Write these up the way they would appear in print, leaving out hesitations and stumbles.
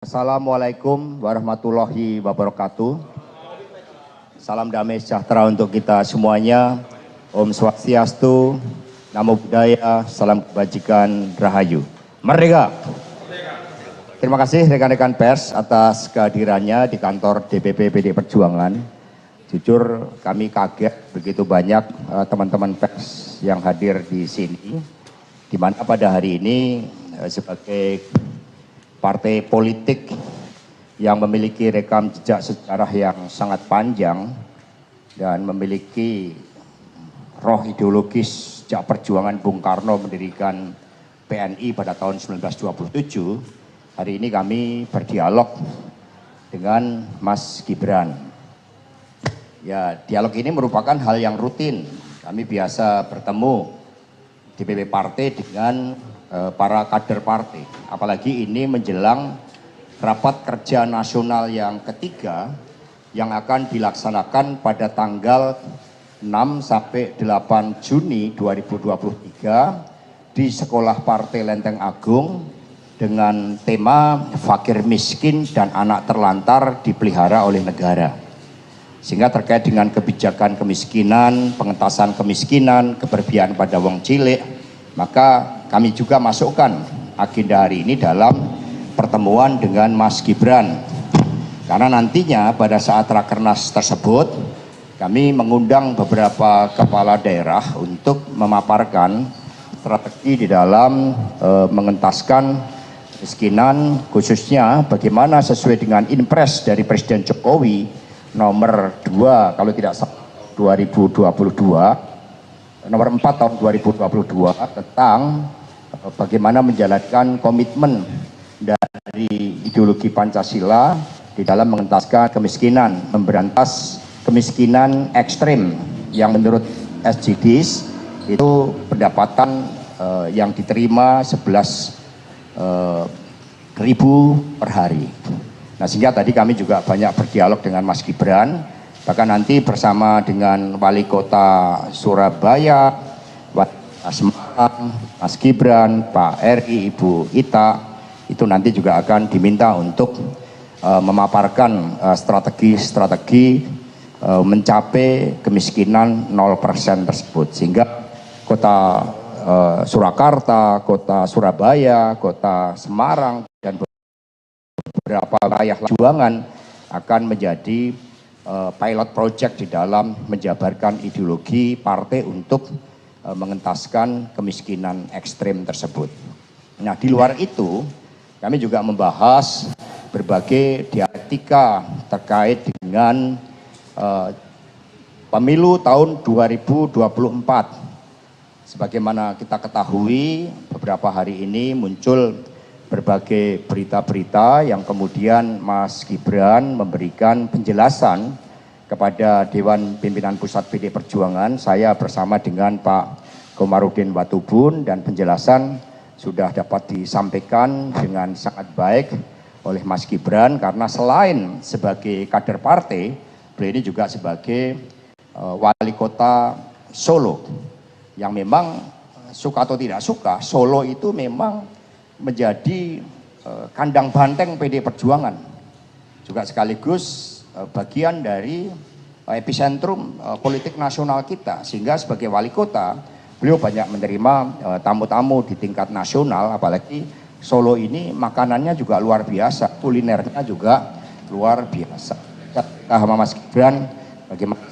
Assalamualaikum warahmatullahi wabarakatuh. Salam damai sejahtera untuk kita semuanya. Om Swastiastu, Namo Buddhaya, salam kebajikan, Rahayu. Merdeka! Terima kasih rekan-rekan pers atas kehadirannya di kantor DPP PD Perjuangan. Jujur kami kaget begitu banyak teman-teman pers yang hadir di sini, di mana pada hari ini sebagai partai politik yang memiliki rekam jejak sejarah yang sangat panjang dan memiliki roh ideologis sejak perjuangan Bung Karno mendirikan PNI pada tahun 1927, hari ini kami berdialog dengan Mas Gibran. Ya, dialog ini merupakan hal yang rutin. Kami biasa bertemu DPP partai dengan para kader partai, apalagi ini menjelang rapat kerja nasional yang ketiga yang akan dilaksanakan pada tanggal 6 sampai 8 Juni 2023 di Sekolah Partai Lenteng Agung dengan tema Fakir Miskin dan Anak Terlantar Dipelihara oleh Negara. Sehingga terkait dengan kebijakan kemiskinan, pengentasan kemiskinan, keberpihakan pada wong cilik, maka kami juga masukkan agenda hari ini dalam pertemuan dengan Mas Gibran. Karena nantinya pada saat rakernas tersebut, kami mengundang beberapa kepala daerah untuk memaparkan strategi di dalam mengentaskan kemiskinan, khususnya bagaimana sesuai dengan impres dari Presiden Jokowi nomor 2 kalau tidak salah 2022, nomor 4 tahun 2022 tentang bagaimana menjalankan komitmen dari ideologi Pancasila di dalam mengentaskan kemiskinan, memberantas kemiskinan ekstrim yang menurut SDGs itu pendapatan yang diterima 11.000 per hari. Nah, sehingga tadi kami juga banyak berdialog dengan Mas Gibran, bahkan nanti bersama dengan Wali Kota Surabaya, Semarang, Mas Gibran, Pak RI, Ibu Ita, itu nanti juga akan diminta untuk memaparkan strategi-strategi mencapai kemiskinan 0% tersebut. Sehingga kota Surakarta, kota Surabaya, kota Semarang, dan beberapa wilayah perjuangan akan menjadi pilot project di dalam menjabarkan ideologi partai untuk mengentaskan kemiskinan ekstrim tersebut. Nah, di luar itu kami juga membahas berbagai dialektika terkait dengan pemilu tahun 2024. Sebagaimana kita ketahui, beberapa hari ini muncul berbagai berita-berita yang kemudian Mas Gibran memberikan penjelasan kepada Dewan Pimpinan Pusat PD Perjuangan. Saya bersama dengan Pak Komarudin Watubun, dan penjelasan sudah dapat disampaikan dengan sangat baik oleh Mas Gibran, karena selain sebagai kader partai, beliau ini juga sebagai wali kota Solo, yang memang suka atau tidak suka, Solo itu memang menjadi kandang banteng PD Perjuangan, juga sekaligus bagian dari epicentrum politik nasional kita. Sehingga sebagai wali kota, beliau banyak menerima tamu-tamu di tingkat nasional, apalagi Solo ini makanannya juga luar biasa, kulinernya juga luar biasa. Sama Mas Gibran, bagaimana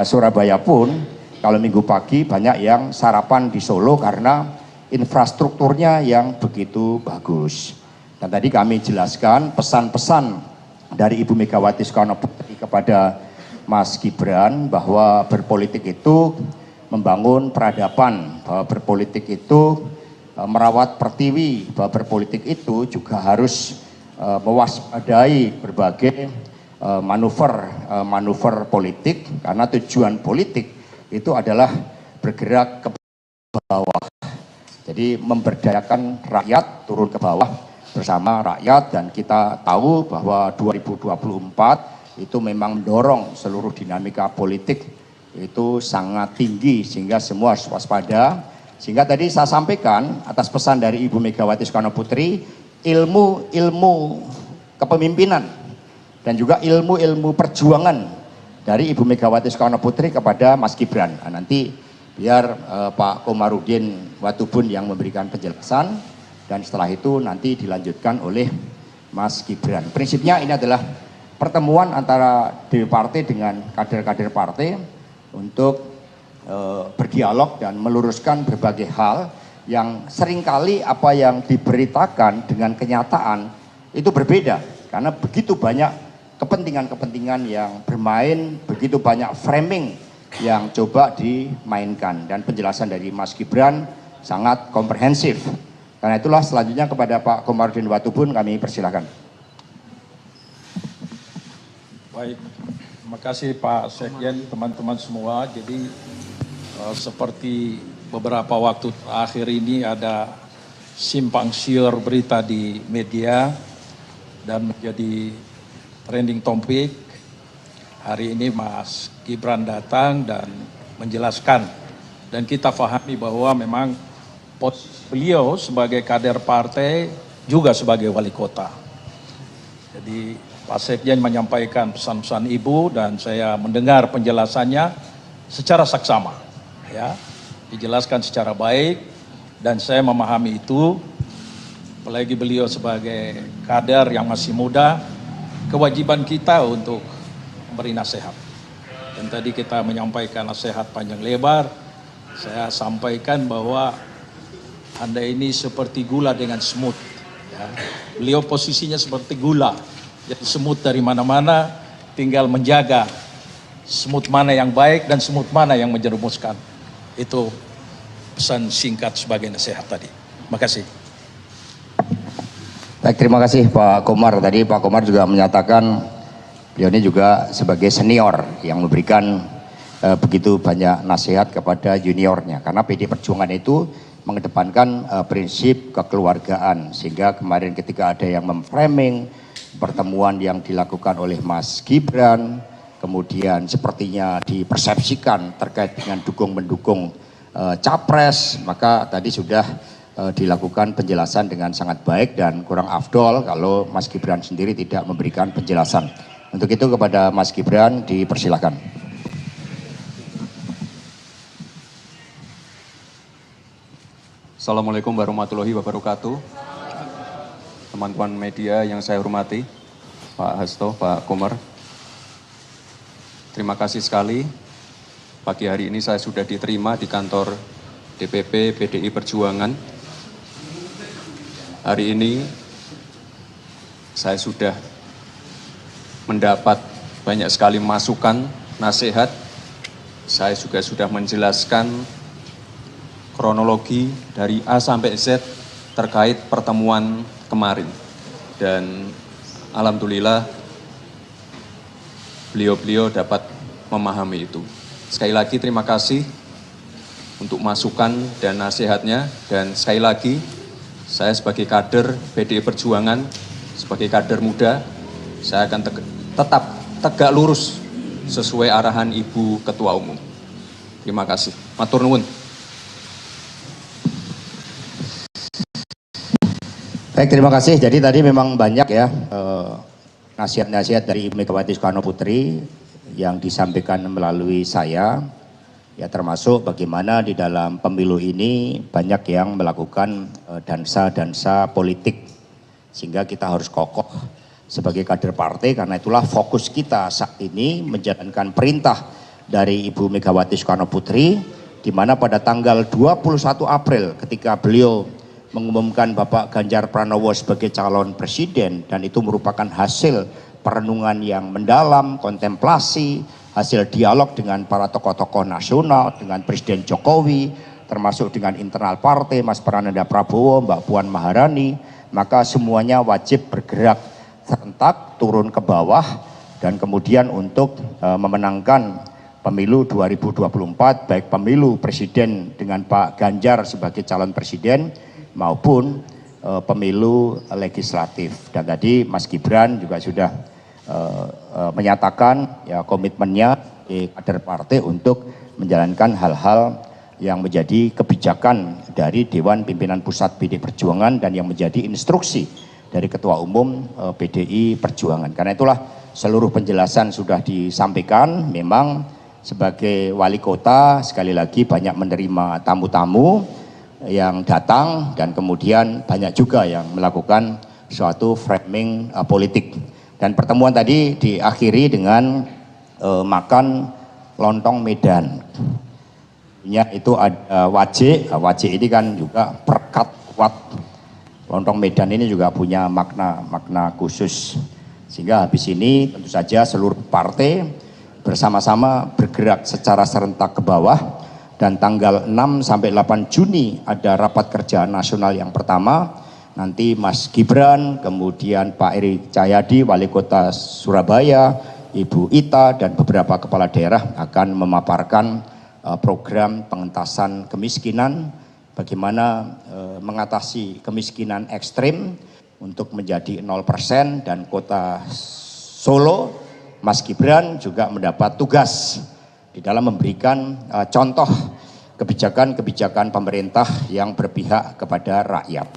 Surabaya pun kalau minggu pagi banyak yang sarapan di Solo karena infrastrukturnya yang begitu bagus. Dan tadi kami jelaskan pesan-pesan dari Ibu Megawati Soekarno Putri kepada Mas Gibran, bahwa berpolitik itu membangun peradaban, bahwa berpolitik itu merawat pertiwi, bahwa berpolitik itu juga harus mewaspadai berbagai manuver politik, karena tujuan politik itu adalah bergerak ke bawah. Jadi memberdayakan rakyat turun ke bawah bersama rakyat. Dan kita tahu bahwa 2024 itu memang mendorong seluruh dinamika politik itu sangat tinggi, sehingga semua harus waspada. Sehingga tadi saya sampaikan atas pesan dari Ibu Megawati Soekarno Putri, ilmu kepemimpinan dan juga ilmu perjuangan dari Ibu Megawati Soekarno Putri kepada Mas Gibran. Nah, nanti biar Pak Komarudin Watubun yang memberikan penjelasan dan setelah itu nanti dilanjutkan oleh Mas Gibran. Prinsipnya ini adalah pertemuan antara DPP partai dengan kader-kader partai untuk berdialog dan meluruskan berbagai hal yang seringkali apa yang diberitakan dengan kenyataan itu berbeda karena begitu banyak kepentingan-kepentingan yang bermain, begitu banyak framing yang coba dimainkan dan penjelasan dari Mas Gibran sangat komprehensif. Karena itulah selanjutnya kepada Pak Komarudin Watubun kami persilakan. Baik, terima kasih Pak Sekjen, teman-teman semua. Jadi seperti beberapa waktu terakhir ini ada simpang siur berita di media dan menjadi trending topic. Hari ini Mas Gibran datang dan menjelaskan dan kita pahami bahwa memang beliau sebagai kader partai juga sebagai wali kota. Jadi Pak Sekjen menyampaikan pesan-pesan Ibu dan saya mendengar penjelasannya secara saksama, ya, dijelaskan secara baik dan saya memahami itu. Apalagi beliau sebagai kader yang masih muda, kewajiban kita untuk memberi nasihat. Dan tadi kita menyampaikan nasihat panjang lebar. Saya sampaikan bahwa Anda ini seperti gula dengan semut. Ya. Beliau posisinya seperti gula. Jadi semut dari mana-mana tinggal menjaga semut mana yang baik dan semut mana yang menjerumuskan. Itu pesan singkat sebagai nasihat tadi. Terima kasih. Baik, terima kasih Pak Komar. Tadi Pak Komar juga menyatakan beliau ini juga sebagai senior yang memberikan begitu banyak nasihat kepada juniornya. Karena PD Perjuangan itu mengedepankan prinsip kekeluargaan. Sehingga kemarin ketika ada yang memframing pertemuan yang dilakukan oleh Mas Gibran, kemudian sepertinya dipersepsikan terkait dengan dukung-mendukung capres, maka tadi sudah dilakukan penjelasan dengan sangat baik dan kurang afdol kalau Mas Gibran sendiri tidak memberikan penjelasan. Untuk itu kepada Mas Gibran dipersilakan. Assalamualaikum warahmatullahi wabarakatuh. Teman-teman media yang saya hormati, Pak Hasto, Pak Komar. Terima kasih sekali. Pagi hari ini saya sudah diterima di kantor DPP PDI Perjuangan. Hari ini saya sudah mendapat banyak sekali masukan, nasihat. Saya juga sudah menjelaskan kronologi dari A sampai Z terkait pertemuan kemarin. Dan alhamdulillah beliau-beliau dapat memahami itu. Sekali lagi terima kasih untuk masukan dan nasihatnya. Dan sekali lagi saya sebagai kader PDI Perjuangan, sebagai kader muda, saya akan tetap tegak lurus sesuai arahan Ibu Ketua Umum. Terima kasih. Matur nuwun. Baik, terima kasih. Jadi tadi memang banyak ya nasihat-nasihat dari Ibu Megawati Soekarno Putri yang disampaikan melalui saya. Ya, termasuk bagaimana di dalam pemilu ini banyak yang melakukan dansa-dansa politik sehingga kita harus kokoh sebagai kader partai. Karena itulah fokus kita saat ini menjalankan perintah dari Ibu Megawati Soekarno Putri, di mana pada tanggal 21 April ketika beliau mengumumkan Bapak Ganjar Pranowo sebagai calon presiden, dan itu merupakan hasil perenungan yang mendalam, kontemplasi, hasil dialog dengan para tokoh-tokoh nasional, dengan Presiden Jokowi, termasuk dengan internal partai, Mas Prananda Prabowo, Mbak Puan Maharani, maka semuanya wajib bergerak serentak, turun ke bawah, dan kemudian untuk memenangkan pemilu 2024, baik pemilu presiden dengan Pak Ganjar sebagai calon presiden, maupun pemilu legislatif. Dan tadi Mas Gibran juga sudah menyatakan ya komitmennya di kader partai untuk menjalankan hal-hal yang menjadi kebijakan dari Dewan Pimpinan Pusat PD Perjuangan dan yang menjadi instruksi dari Ketua Umum PDI Perjuangan. Karena itulah seluruh penjelasan sudah disampaikan. Memang sebagai wali kota sekali lagi banyak menerima tamu-tamu yang datang dan kemudian banyak juga yang melakukan suatu framing politik. Dan pertemuan tadi diakhiri dengan makan lontong Medan. Itu ada wajik ini kan juga perekat kuat. Lontong Medan ini juga punya makna khusus. Sehingga habis ini tentu saja seluruh partai bersama-sama bergerak secara serentak ke bawah, dan tanggal 6 sampai 8 Juni ada rapat kerja nasional yang pertama. Nanti Mas Gibran, kemudian Pak Eri Cahyadi, Wali Kota Surabaya, Ibu Ita, dan beberapa kepala daerah akan memaparkan program pengentasan kemiskinan, bagaimana mengatasi kemiskinan ekstrim untuk menjadi 0%, dan Kota Solo, Mas Gibran juga mendapat tugas di dalam memberikan contoh kebijakan-kebijakan pemerintah yang berpihak kepada rakyat.